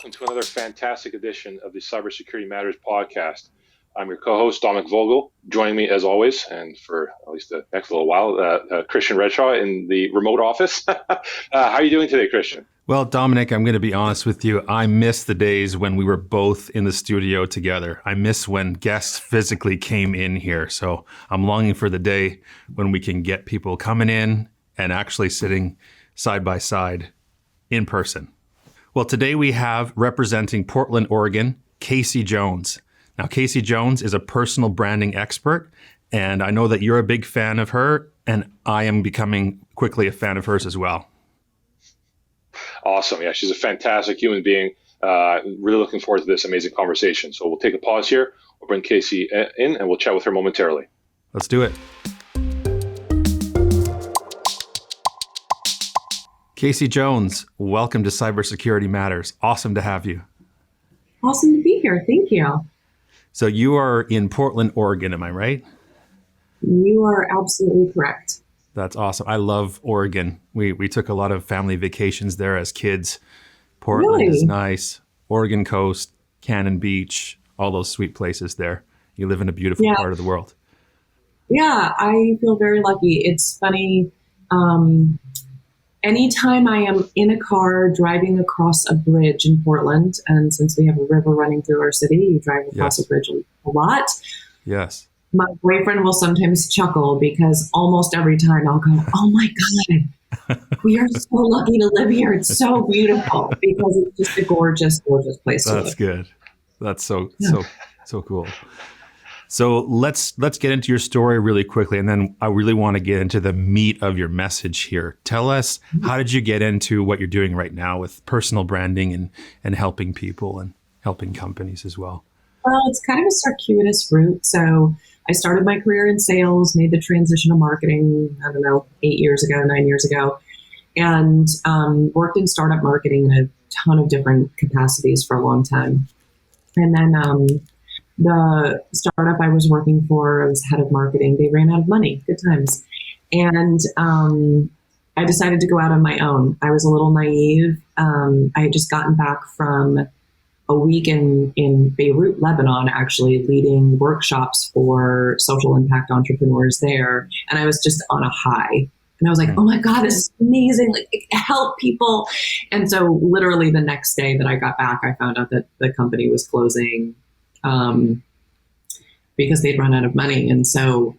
welcome to another fantastic edition of the Cybersecurity Matters podcast. I'm your co-host, Dominic Vogel. Joining me as always, and for at least the next little while, Christian Redshaw in the remote office. How are you doing today, Christian? Well, Dominic, I'm going to be honest with you. I miss the days when we were both in the studio together. I miss when guests physically came in here. So I'm longing for the day when we can get people coming in and actually sitting side by side in person. Well, today we have representing Portland, Oregon, Kasey Jones. Now, Kasey Jones is a personal branding expert, and I know that you're a big fan of her, and I am becoming quickly a fan of hers as well. Awesome. Yeah, she's a fantastic human being. Really looking forward to this amazing conversation. So we'll take a pause here. We'll bring Kasey in, and we'll chat with her momentarily. Let's do it. Kasey Jones, welcome to Cybersecurity Matters. Awesome to have you. Awesome to be here. Thank you. So you are in Portland, Oregon, am I right? You are absolutely correct. That's awesome. I love Oregon. We took a lot of family vacations there as kids. Portland Really? is nice. Oregon coast, Cannon Beach, all those sweet places there. You live in a beautiful part of the world. Yeah, I feel very lucky. It's funny. Anytime I am in a car driving across a bridge in Portland, and since we have a river running through our city, you drive across a bridge a lot. Yes. My boyfriend will sometimes chuckle because almost every time I'll go, "Oh my God, we are so lucky to live here. It's so beautiful," because it's just a gorgeous, gorgeous place to live. That's good. That's so cool. So let's get into your story really quickly, and then I really want to get into the meat of your message here. Tell us, how did you get into what you're doing right now with personal branding and helping people and helping companies as well? Well, it's kind of a circuitous route. So I started my career in sales, made the transition to marketing, 9 years ago, and worked in startup marketing in a ton of different capacities for a long time. And then the startup I was working for, I was head of marketing. They ran out of money. Good times. And I decided to go out on my own. I was a little naive. I had just gotten back from a week in Beirut, Lebanon, actually leading workshops for social impact entrepreneurs there. And I was just on a high. And I was like, oh my God, this is amazing. Like, help people. And so literally the next day that I got back, I found out that the company was closing because they'd run out of money. And so,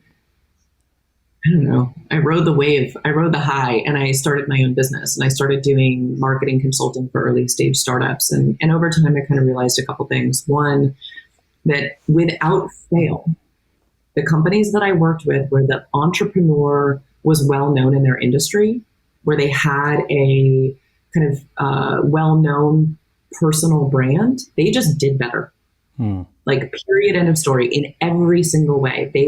I don't know, I rode the wave, I rode the high, and I started my own business. And I started doing marketing consulting for early stage startups. And over time, I kind of realized a couple things. One, that without fail, the companies that I worked with where the entrepreneur was well known in their industry, where they had a kind of well-known personal brand, they just did better. Like, period, end of story, in every single way. They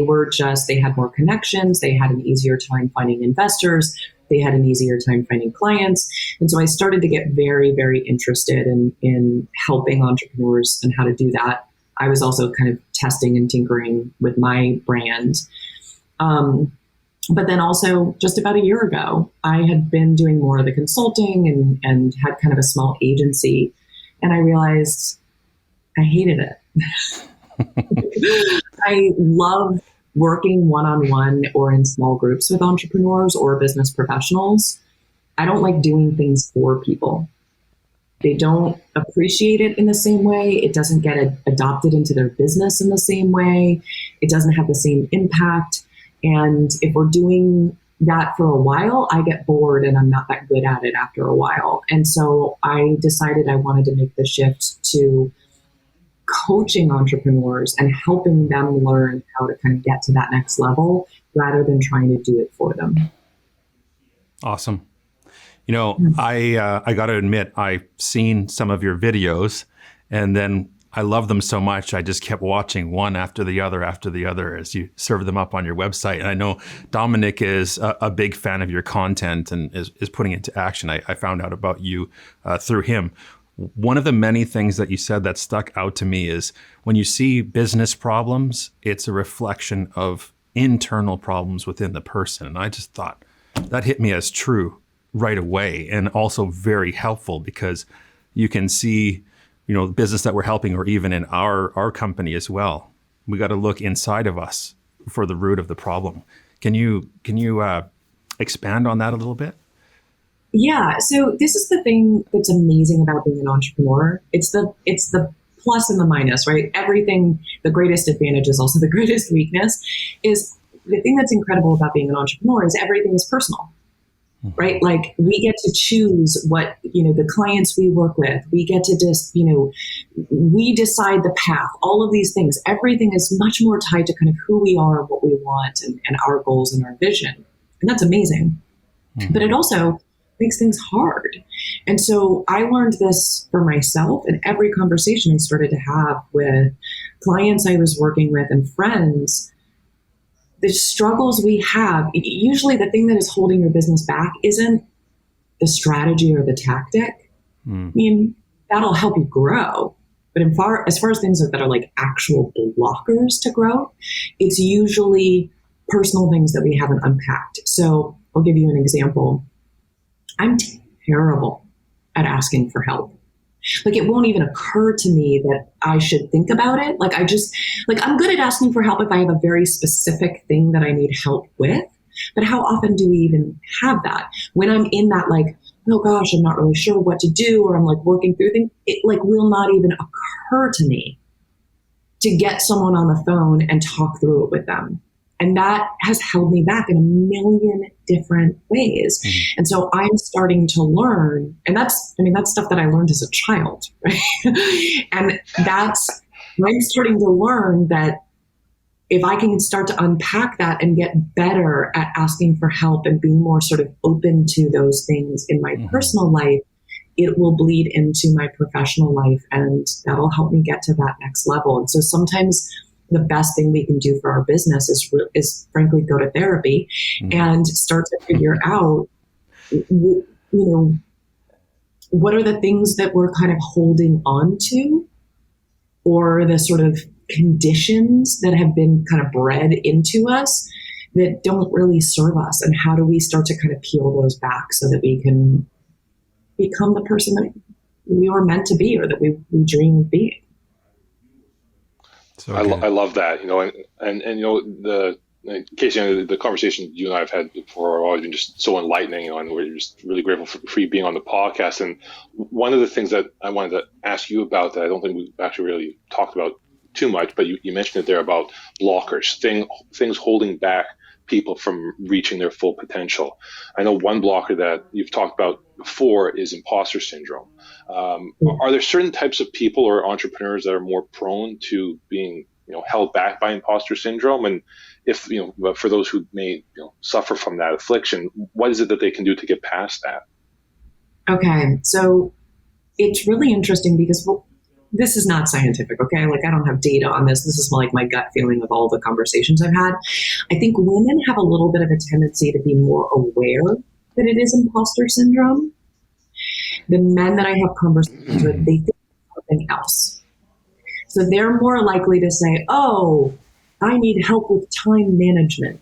had more connections. They had an easier time finding investors. They had an easier time finding clients. And so I started to get very, very interested in helping entrepreneurs and how to do that. I was also kind of testing and tinkering with my brand. But then also just about a year ago, I had been doing more of the consulting and had kind of a small agency. And I realized I hated it. I love working one-on-one or in small groups with entrepreneurs or business professionals. I don't like doing things for people. They don't appreciate it in the same way. It doesn't get adopted into their business in the same way. It doesn't have the same impact. And if we're doing that for a while, I get bored and I'm not that good at it after a while. And so I decided I wanted to make the shift to coaching entrepreneurs and helping them learn how to kind of get to that next level rather than trying to do it for them. Awesome. You know, I got to admit, I've seen some of your videos, and then I love them so much, I just kept watching one after the other as you serve them up on your website. And I know Dominic is a big fan of your content and is putting it into action. I found out about you through him. One of the many things that you said that stuck out to me is when you see business problems, it's a reflection of internal problems within the person. And I just thought that hit me as true right away, and also very helpful because you can see the business that we're helping, or even in our company as well. We got to look inside of us for the root of the problem. Can you expand on that a little bit? Yeah. So this is the thing that's amazing about being an entrepreneur. It's the plus and the minus, right? Everything, the greatest advantage is also the greatest weakness. Is the thing that's incredible about being an entrepreneur is everything is personal, right? Like we get to choose what, the clients we work with, we get to just, we decide the path, all of these things. Everything is much more tied to kind of who we are, what we want, and our goals and our vision. And that's amazing. Mm-hmm. But it also makes things hard. And so I learned this for myself in every conversation I started to have with clients I was working with and friends. The struggles we have, usually the thing that is holding your business back isn't the strategy or the tactic. I mean, that'll help you grow. But as far as things that are like actual blockers to grow, it's usually personal things that we haven't unpacked. So I'll give you an example. I'm terrible at asking for help. Like it won't even occur to me that I should think about it. I'm good at asking for help if I have a very specific thing that I need help with. But how often do we even have that? When I'm in that oh gosh, I'm not really sure what to do, or I'm working through things, it will not even occur to me to get someone on the phone and talk through it with them. And that has held me back in a million different ways. Mm-hmm. And so I'm starting to learn, and that's stuff that I learned as a child, right? And I'm starting to learn that if I can start to unpack that and get better at asking for help and being more sort of open to those things in my personal life, it will bleed into my professional life, and that'll help me get to that next level. And so sometimes the best thing we can do for our business is frankly go to therapy and start to figure out, what are the things that we're kind of holding on to, or the sort of conditions that have been kind of bred into us that don't really serve us, and how do we start to kind of peel those back so that we can become the person that we were meant to be, or that we dream of being. So I love that, and the Kasey, the conversation you and I have had before have always been just so enlightening, and we're just really grateful for you being on the podcast. And one of the things that I wanted to ask you about that I don't think we've actually really talked about too much, but you mentioned it there about blockers, things holding back people from reaching their full potential. I know one blocker that you've talked about before is imposter syndrome. Are there certain types of people or entrepreneurs that are more prone to being, held back by imposter syndrome? And if, for those who may suffer from that affliction, what is it that they can do to get past that? Okay, so it's really interesting because this is not scientific, okay? I don't have data on this. This is my gut feeling of all the conversations I've had. I think women have a little bit of a tendency to be more aware that it is imposter syndrome. The men that I have conversations with, they think something else. So they're more likely to say, oh, I need help with time management.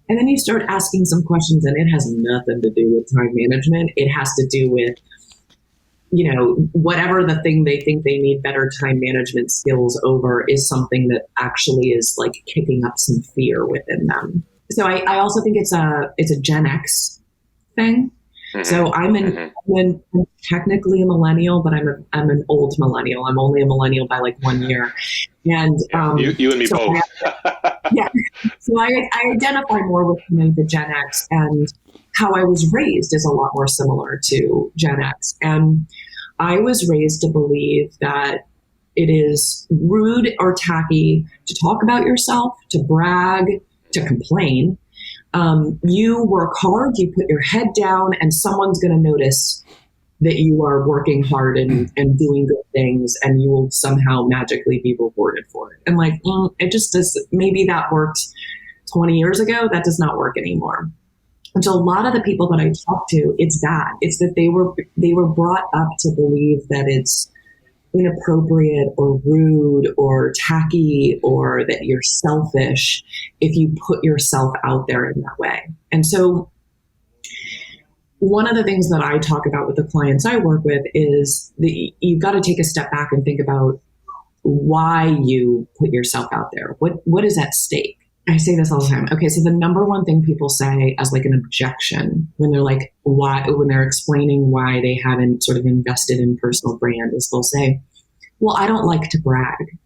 And then you start asking some questions, and it has nothing to do with time management. It has to do with, whatever the thing they think they need better time management skills over is something that actually is kicking up some fear within them. So I also think it's a Gen X thing. So I'm technically a millennial, but I'm an old millennial. I'm only a millennial by 1 year. And you and me both. Yeah. So I identify more with the Gen X, and how I was raised is a lot more similar to Gen X. And I was raised to believe that it is rude or tacky to talk about yourself, to brag, to complain. You work hard, you put your head down, and someone's going to notice that you are working hard and doing good things, and you will somehow magically be rewarded for it. And it just does. Maybe that worked 20 years ago. That does not work anymore. And so a lot of the people that I talk to, it's that they were brought up to believe that it's inappropriate or rude or tacky, or that you're selfish if you put yourself out there in that way. And so one of the things that I talk about with the clients I work with is that you've got to take a step back and think about why you put yourself out there. What is at stake? I say this all the time. Okay, so the number one thing people say as like an objection when they're like, when they're explaining why they haven't sort of invested in personal brand is they'll say, well, I don't like to brag.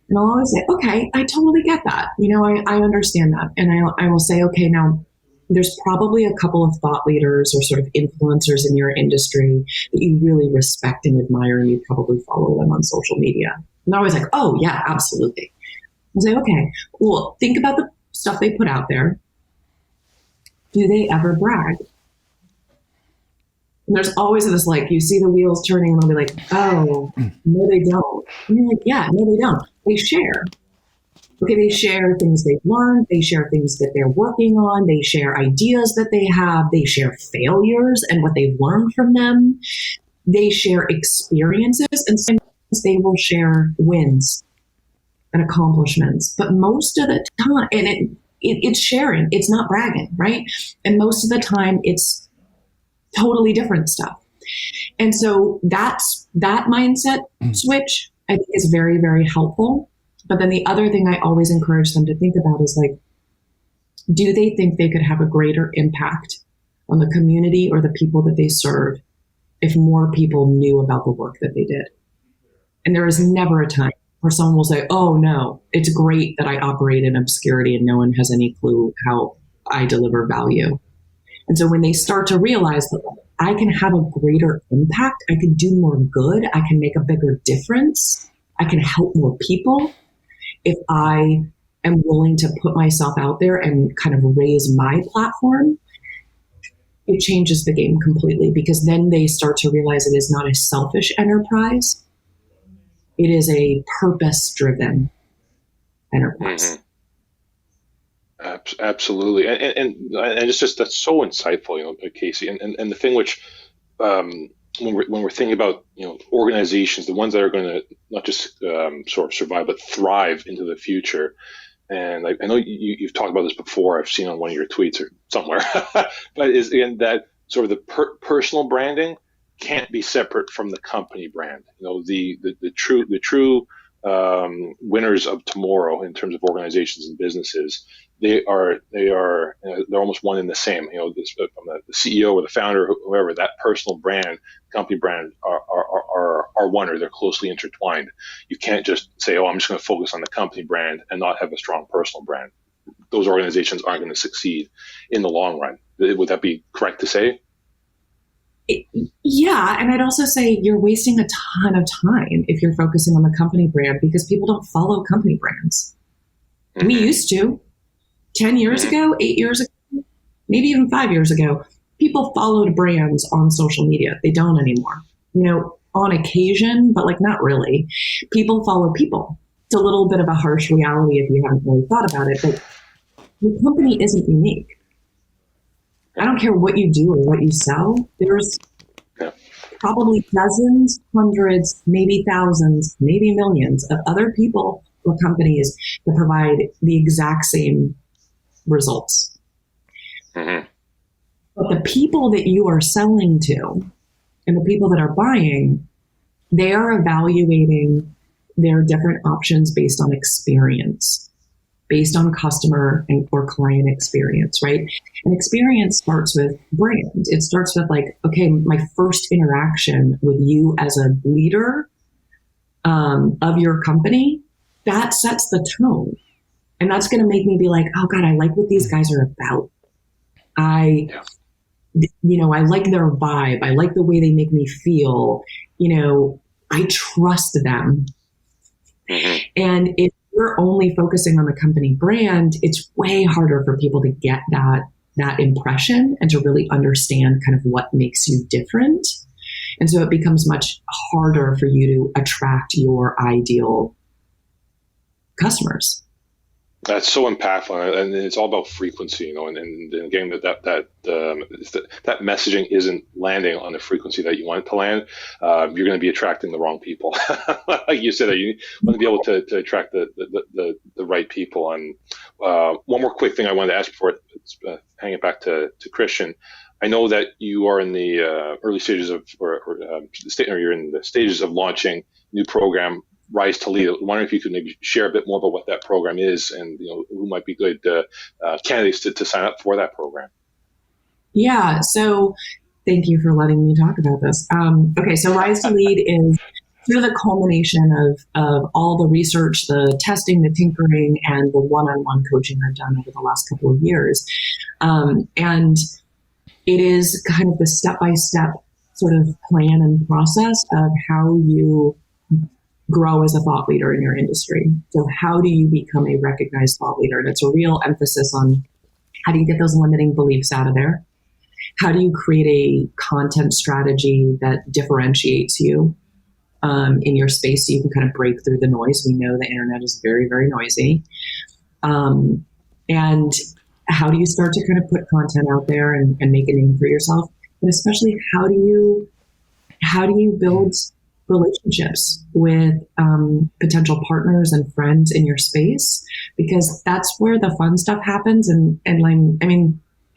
And I'll always say, okay, I totally get that. I understand that. And I will say, okay, now there's probably a couple of thought leaders or sort of influencers in your industry that you really respect and admire, and you probably follow them on social media. And they're always like, oh yeah, absolutely. I say, okay, well, think about the stuff they put out there. Do they ever brag? And there's always this, like, you see the wheels turning and they'll be like, oh, no, they don't. And you're like, yeah, no, they don't. They share. Okay, they share things they've learned. They share things that they're working on. They share ideas that they have. They share failures and what they've learned from them. They share experiences, and sometimes they will share wins and accomplishments. But most of the time, and it's sharing, it's not bragging, right? And most of the time, it's totally different stuff. And so that mindset switch, I think, is very, very helpful. But then the other thing I always encourage them to think about is, like, do they think they could have a greater impact on the community or the people that they serve if more people knew about the work that they did? And there is never a time where someone will say, oh no, it's great that I operate in obscurity and no one has any clue how I deliver value. And so when they start to realize that I can have a greater impact, I can do more good, I can make a bigger difference, I can help more people, if I am willing to put myself out there and kind of raise my platform, it changes the game completely, because then they start to realize it is not a selfish enterprise. It is a purpose-driven enterprise. Mm-hmm. Absolutely. And it's just, that's so insightful, Kasey. And the thing which, when we're thinking about organizations, the ones that are going to not just sort of survive but thrive into the future, and I know you've talked about this before. I've seen on one of your tweets or somewhere, but is again that sort of the personal branding can't be separate from the company brand. The true winners of tomorrow in terms of organizations and businesses, they're almost one and the same. From the CEO or the founder, whoever, that personal brand, company brand are one, or they're closely intertwined. You can't just say, oh, I'm just going to focus on the company brand and not have a strong personal brand. Those organizations aren't going to succeed in the long run. Would that be correct to say? Yeah, and I'd also say you're wasting a ton of time if you're focusing on the company brand, because people don't follow company brands. Mm-hmm. We used to. 10 years ago, 8 years ago, maybe even 5 years ago, people followed brands on social media. They don't anymore. On occasion, but like not really. People follow people. It's a little bit of a harsh reality if you haven't really thought about it, but the company isn't unique. I don't care what you do or what you sell. There's probably dozens, hundreds, maybe thousands, maybe millions of other people or companies that provide the exact same results. Mm-hmm. But the people that you are selling to and the people that are buying, they are evaluating their different options based on experience, based on customer or client experience, right? And experience starts with brand. It starts with like, okay, my first interaction with you as a leader of your company, that sets the tone. And that's going to make me be like, oh God, I like what these guys are about. I like their vibe. I like the way they make me feel. I trust them. Mm-hmm. And if you're only focusing on the company brand, it's way harder for people to get that impression and to really understand kind of what makes you different. And so it becomes much harder for you to attract your ideal customers. That's so impactful, and it's all about frequency, and again, that messaging isn't landing on the frequency that you want it to land. You're going to be attracting the wrong people. Like you said, you want to be able to attract the right people. And one more quick thing I wanted to ask before hang it back to Christian. I know that you are in the early stages of, or you're in the stages of launching new program, Rise to Lead. I wonder if you could maybe share a bit more about what that program is, and who might be good candidates to sign up for that program. Yeah. So thank you for letting me talk about this. Okay. So Rise to Lead is sort of the culmination of all the research, the testing, the tinkering, and the one-on-one coaching I've done over the last couple of years. And it is kind of the step-by-step sort of plan and process of how you grow as a thought leader in your industry. So how do you become a recognized thought leader? And it's a real emphasis on how do you get those limiting beliefs out of there? How do you create a content strategy that differentiates you in your space so you can kind of break through the noise? We know the internet is very, very noisy. And how do you start to kind of put content out there and make a name for yourself? But especially, how do you build relationships with potential partners and friends in your space? Because that's where the fun stuff happens. And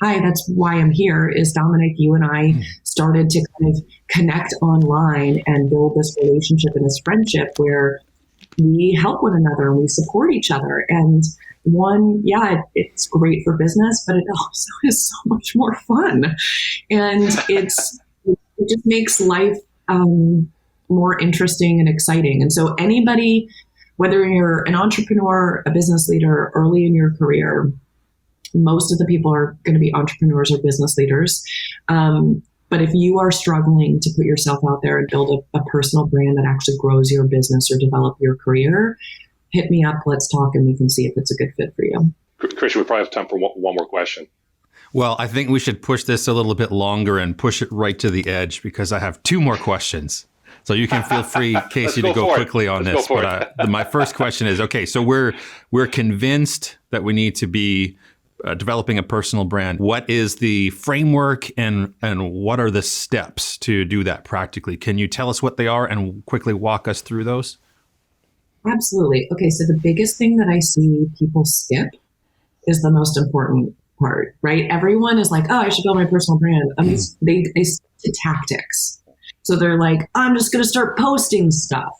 hi, that's why I'm here, is Dominic, you and I started to kind of connect online and build this relationship and this friendship where we help one another and we support each other. And it's great for business, but it also is so much more fun. And it just makes life more interesting and exciting. And so anybody, whether you're an entrepreneur, a business leader, early in your career, most of the people are going to be entrepreneurs or business leaders. But if you are struggling to put yourself out there and build a personal brand that actually grows your business or develop your career, hit me up, let's talk, and we can see if it's a good fit for you. Christian, we probably have time for one more question. Well, I think we should push this a little bit longer and push it right to the edge, because I have two more questions. So you can feel free, Kasey, to go quickly on this. But my first question is, okay, so we're convinced that we need to be developing a personal brand. What is the framework and what are the steps to do that practically? Can you tell us what they are and quickly walk us through those? They Okay, so the biggest thing that I see people skip is the most important part, right? Everyone is like, oh, I should build my personal brand. They stick to tactics. So they're like, I'm just going to start posting stuff.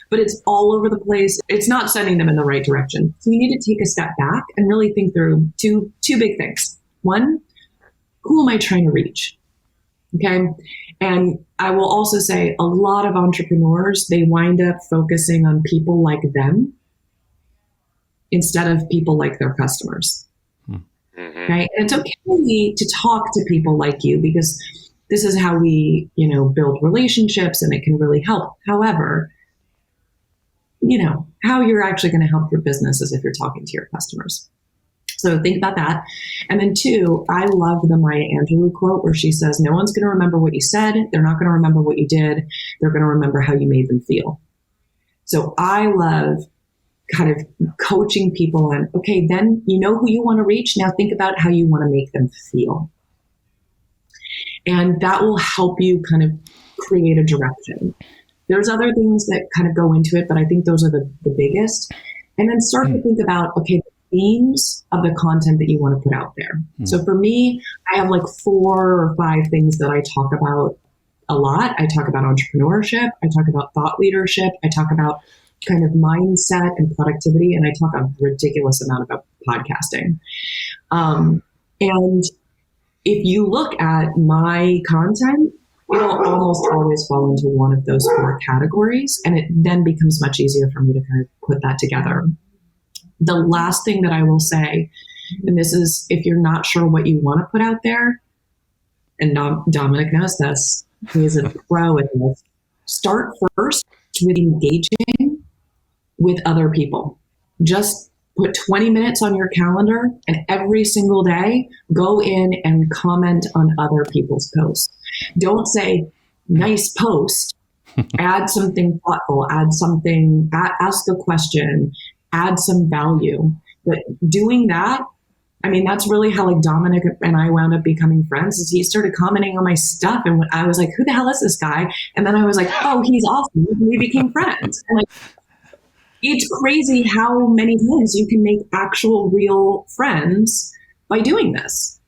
But it's all over the place. It's not sending them in the right direction. So you need to take a step back and really think through two big things. One, who am I trying to reach? Okay. And I will also say a lot of entrepreneurs, they wind up focusing on people like them instead of people like their customers. Okay. And it's okay to talk to people like you, because this is how we, build relationships and it can really help. However, how you're actually going to help your business is if you're talking to your customers. So think about that. And then two, I love the Maya Angelou quote where she says, no one's going to remember what you said. They're not going to remember what you did. They're going to remember how you made them feel. So I love kind of coaching people on, okay, then you know who you want to reach. Now think about how you want to make them feel. And that will help you kind of create a direction. There's other things that kind of go into it, but I think those are the biggest. And then start to think about, okay, the themes of the content that you want to put out there. So for me, I have like 4 or 5 things that I talk about a lot. I talk about entrepreneurship. I talk about thought leadership. I talk about kind of mindset and productivity. And I talk a ridiculous amount about podcasting. And if you look at my content, it'll almost always fall into one of those 4 categories. And it then becomes much easier for me to kind of put that together. The last thing that I will say, and this is if you're not sure what you want to put out there, and Dominic knows this, he is a pro at this, start first with engaging with other people. Just put 20 minutes on your calendar and every single day, go in and comment on other people's posts. Don't say, nice post, add something thoughtful, ask a question, add some value. But doing that, that's really how like Dominic and I wound up becoming friends, is he started commenting on my stuff. And I was like, who the hell is this guy? And then I was like, oh, he's awesome. And we became friends. And like, it's crazy how many times you can make actual real friends by doing this.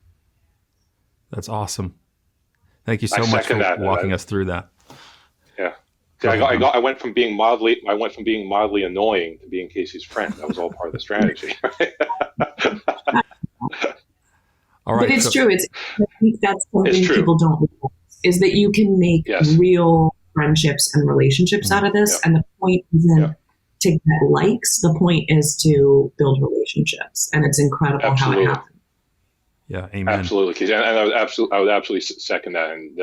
That's awesome. Thank you so much for walking us through that. Yeah. See, I went from being mildly annoying to being Kasey's friend. That was all part of the strategy. All right. But it's true. I think that's something people don't realize, is that you can make real friendships and relationships out of this. And the point isn't to get likes. The point is to build relationships. And it's incredible how it happens. Yeah, amen. Absolutely, and I would absolutely second that. And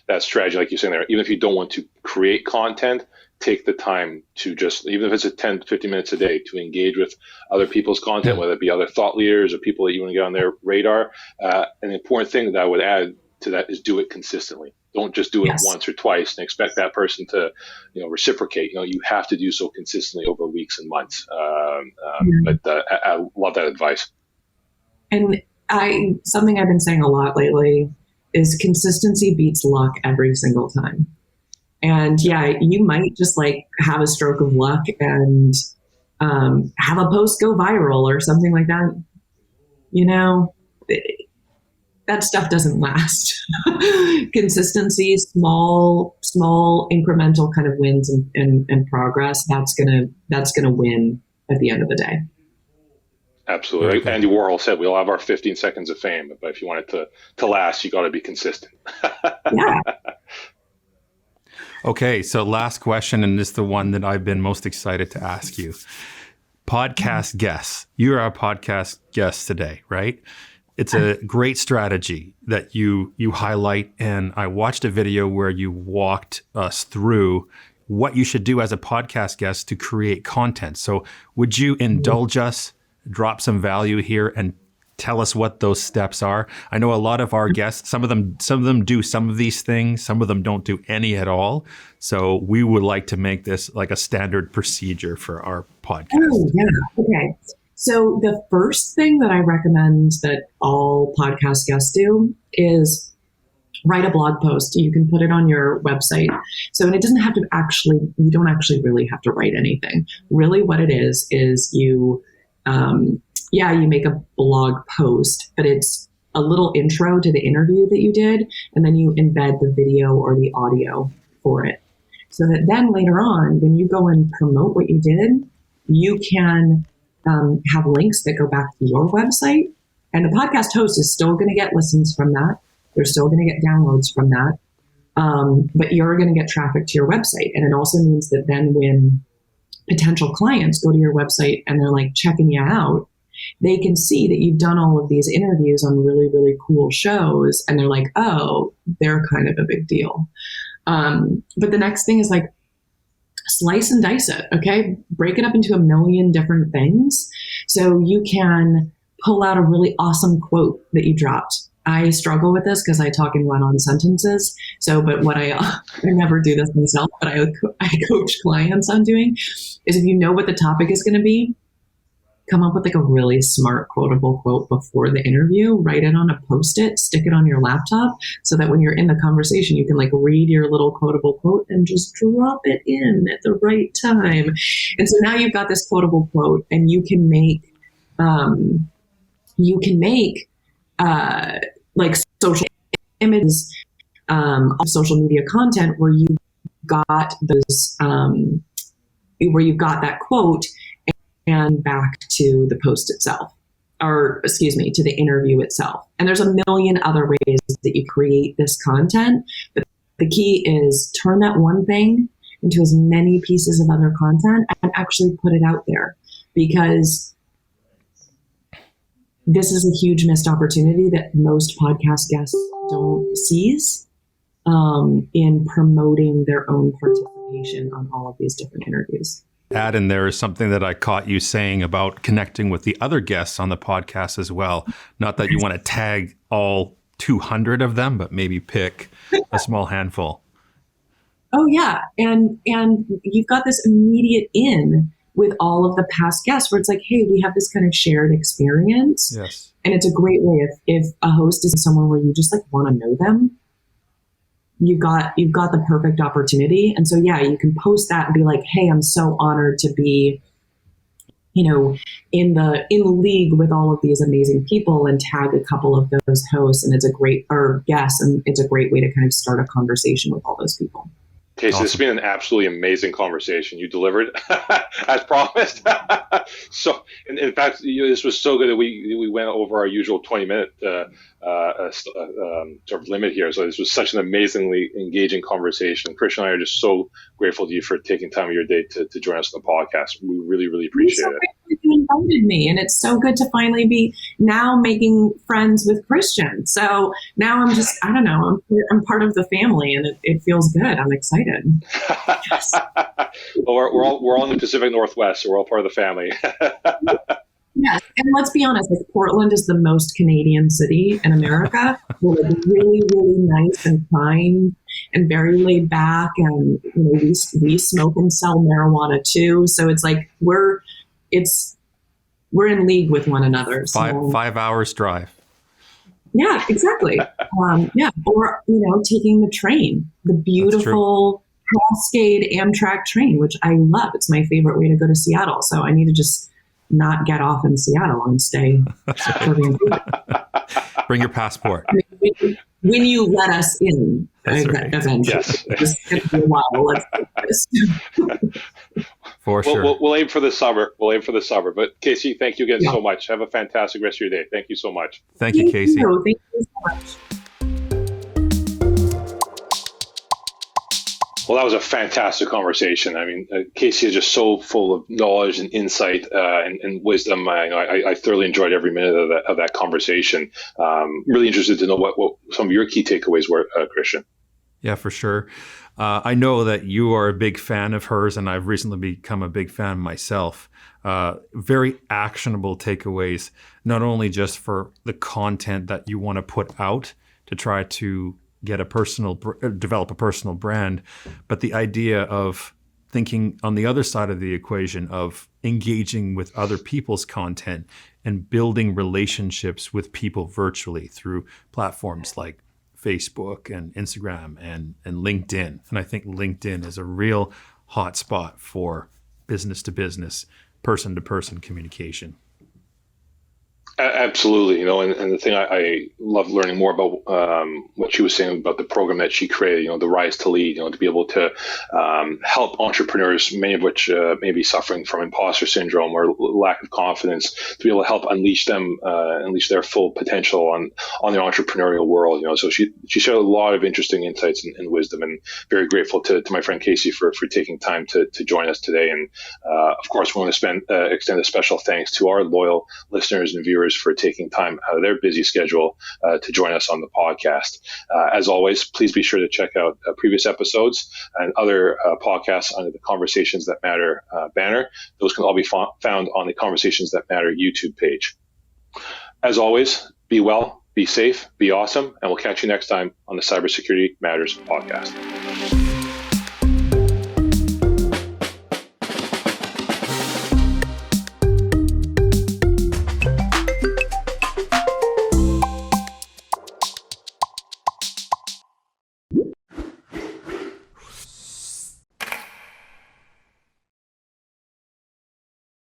that strategy, like you're saying there, even if you don't want to create content, take the time to just, even if it's a 10, 15 minutes a day, to engage with other people's content, whether it be other thought leaders or people that you want to get on their radar. An important thing that I would add to that is do it consistently. Don't just do it once or twice and expect that person to, reciprocate. You have to do so consistently over weeks and months. But I love that advice. And something I've been saying a lot lately is consistency beats luck every single time. And you might just have a stroke of luck and have a post go viral or something like that. That stuff doesn't last. Consistency, small incremental kind of wins and progress, that's gonna win at the end of the day. Absolutely. Like Andy Warhol said, we all have our 15 seconds of fame, but if you want it to last, you got to be consistent. Okay, so last question, and this is the one that I've been most excited to ask you. Podcast guests. You're our podcast guest today, right? It's a great strategy that you highlight, and I watched a video where you walked us through what you should do as a podcast guest to create content. So would you indulge us, drop some value here, and tell us what those steps are? I know a lot of our guests, some of them do some of these things, some of them don't do any at all. So we would like to make this like a standard procedure for our podcast. Oh, yeah. Okay. So the first thing that I recommend that all podcast guests do is write a blog post. You can put it on your website. So, and it doesn't have to you don't actually really have to write anything. Really what it is you make a blog post, but it's a little intro to the interview that you did, and then you embed the video or the audio for it. So that then later on, when you go and promote what you did, you can have links that go back to your website, and the podcast host is still going to get listens from that. They're still going to get downloads from that, but you're going to get traffic to your website. And it also means that then when potential clients go to your website and they're checking you out, they can see that you've done all of these interviews on really, really cool shows. And they're like, oh, they're kind of a big deal. But the next thing is slice and dice it. Okay. Break it up into a million different things. So you can pull out a really awesome quote that you dropped. I struggle with this because I talk in run-on sentences. So, but what I never do this myself, but I coach clients on doing is, if you know what the topic is going to be, come up with a really smart quotable quote before the interview, write it on a Post-it, stick it on your laptop so that when you're in the conversation, you can read your little quotable quote and just drop it in at the right time. And so now you've got this quotable quote, and you can make social images, social media content where you got those, where you've got that quote and back to the post itself, to the interview itself. And there's a million other ways that you create this content, but the key is turn that one thing into as many pieces of other content and actually put it out there, because this is a huge missed opportunity that most podcast guests don't seize in promoting their own participation on all of these different interviews. Add in there is something that I caught you saying about connecting with the other guests on the podcast as well. Not that you want to tag all 200 of them, but maybe pick a small handful. Oh yeah. And you've got this immediate in with all of the past guests where it's hey, we have this kind of shared experience. Yes. And it's a great way if a host is someone where you just want to know them, you've got the perfect opportunity. And so, you can post that and be hey, I'm so honored to be in the league with all of these amazing people and tag a couple of those hosts, and it's a great or guests, and it's a great way to kind of start a conversation with all those people. Kasey, awesome. This has been an absolutely amazing conversation. You delivered as promised. So, in fact, this was so good that we went over our usual 20-minute sort of limit here. So this was such an amazingly engaging conversation. Christian and I are just so grateful to you for taking time of your day to join us on the podcast. We really, really appreciate it. You invited me, and it's so good to finally be now making friends with Christian. So now I'm just, I don't know, I'm part of the family, and it feels good. I'm excited. Yes. Well, we're all in the Pacific Northwest, so we're all part of the family. Yes, and let's be honest, like Portland is the most Canadian city in America. We're like really, really nice and kind and very laid back, and we smoke and sell marijuana too. So it's like we're in league with one another. So. 5 hours drive. Yeah, exactly. Or taking the train, the beautiful Cascade Amtrak train, which I love. It's my favorite way to go to Seattle. So I need to just not get off in Seattle and stay. Bring your passport. When you let us in, eventually. Yes. Just give me a while. Let's do this. For sure. We'll aim for the summer. But Kasey, thank you again so much. Have a fantastic rest of your day. Thank you so much. Thank you, Kasey. Thank you so much. Well, that was a fantastic conversation. I mean, Kasey is just so full of knowledge and insight and wisdom. I thoroughly enjoyed every minute of that conversation. Really interested to know what some of your key takeaways were, Christian. Yeah, for sure. I know that you are a big fan of hers, and I've recently become a big fan myself. Very actionable takeaways, not only just for the content that you want to put out to try to get develop a personal brand, but the idea of thinking on the other side of the equation of engaging with other people's content and building relationships with people virtually through platforms like Facebook and Instagram and LinkedIn. And I think LinkedIn is a real hot spot for business to business, person to person communication. Absolutely, and the thing I love learning more about what she was saying about the program that she created, the Rise to Lead, to be able to help entrepreneurs, many of which may be suffering from imposter syndrome or lack of confidence, to be able to help unleash their full potential on the entrepreneurial world. So she shared a lot of interesting insights and wisdom, and very grateful to my friend Kasey for taking time to join us today. And of course, we want to extend a special thanks to our loyal listeners and viewers for taking time out of their busy schedule to join us on the podcast. As always, please be sure to check out previous episodes and other podcasts under the Conversations That Matter banner. Those can all be found on the Conversations That Matter YouTube page. As always, be well, be safe, be awesome, and we'll catch you next time on the Cybersecurity Matters podcast.